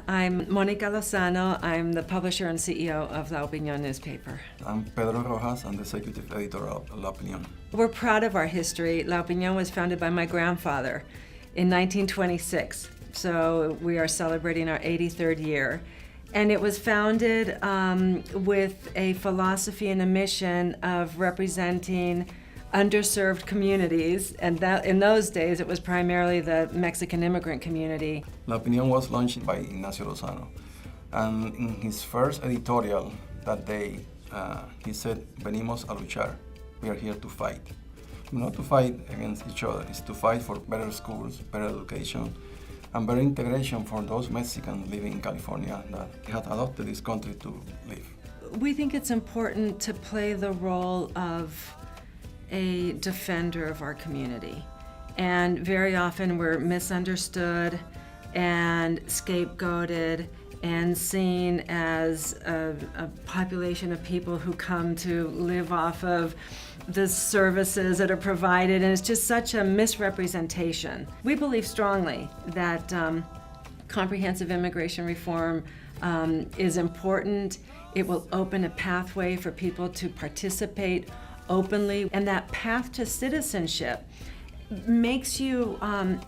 I'm Mónica Lozano. I'm the publisher and CEO of La Opinión Newspaper. I'm Pedro Rojas. I'm the executive editor of La Opinión. We're proud of our history. La Opinión was founded by my grandfather in 1926, so we are celebrating our 83rd year. And it was founded with a philosophy and a mission of representing underserved communities, and that in those days it was primarily the Mexican immigrant community. La Opinión was launched by Ignacio Lozano, and in his first editorial that day, he said, "Venimos a luchar. We are here to fight. Not to fight against each other, it's to fight for better schools, better education, and better integration for those Mexicans living in California that had adopted this country to live." We think it's important to play the role of a defender of our community. And very often we're misunderstood and scapegoated and seen as a population of people who come to live off of the services that are provided, and it's just such a misrepresentation. We believe strongly that comprehensive immigration reform is important. It will open a pathway for people to participate openly, and that path to citizenship makes you,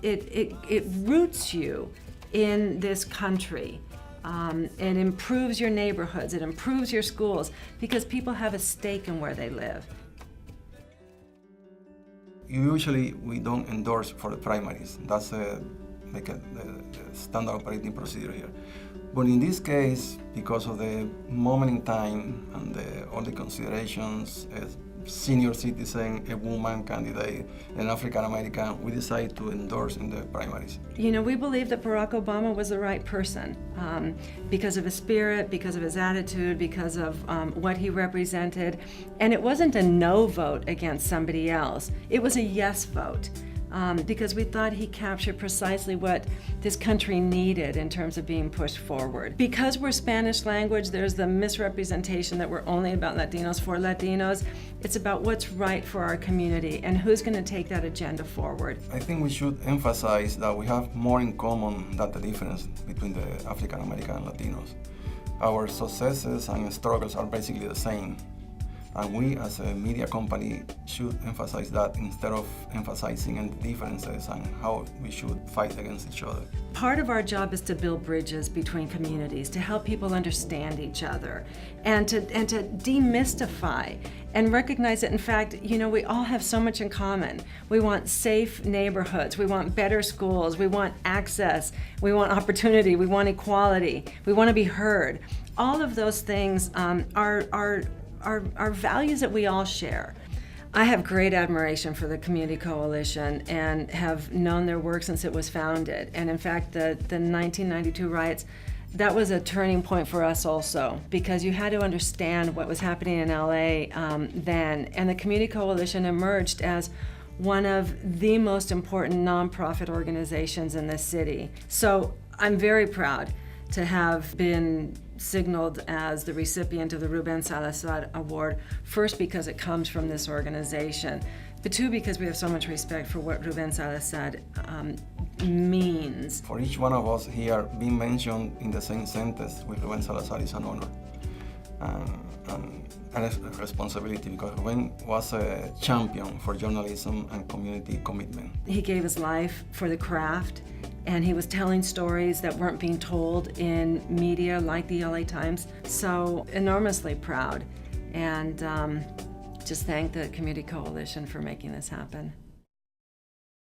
it roots you in this country. It improves your neighborhoods, it improves your schools, because people have a stake in where they live. Usually we don't endorse for the primaries. That's the standard operating procedure here. But in this case, because of the moment in time and all the considerations, senior citizen, a woman candidate, an African American, we decided to endorse in the primaries. You know, we believe that Barack Obama was the right person because of his spirit, because of his attitude, because of what he represented. And it wasn't a no vote against somebody else. It was a yes vote. Because we thought he captured precisely what this country needed in terms of being pushed forward. Because we're Spanish language, there's the misrepresentation that we're only about Latinos for Latinos. It's about what's right for our community and who's going to take that agenda forward. I think we should emphasize that we have more in common than the difference between the African American and Latinos. Our successes and struggles are basically the same. And we, as a media company, should emphasize that instead of emphasizing the differences and how we should fight against each other. Part of our job is to build bridges between communities, to help people understand each other, and to demystify and recognize that, in fact, you know, we all have so much in common. We want safe neighborhoods, we want better schools, we want access, we want opportunity, we want equality, we want to be heard. All of those things are values that we all share. I have great admiration for the Community Coalition and have known their work since it was founded. And in fact, the 1992 riots, that was a turning point for us also, because you had to understand what was happening in LA then. And the Community Coalition emerged as one of the most important nonprofit organizations in this city. So I'm very proud to have been signaled as the recipient of the Ruben Salazar Award, first because it comes from this organization, but two, because we have so much respect for what Ruben Salazar means. For each one of us here, being mentioned in the same sentence with Ruben Salazar is an honor and a responsibility, because Ruben was a champion for journalism and community commitment. He gave his life for the craft, and he was telling stories that weren't being told in media like the LA Times. So enormously proud, and just thank the Community Coalition for making this happen.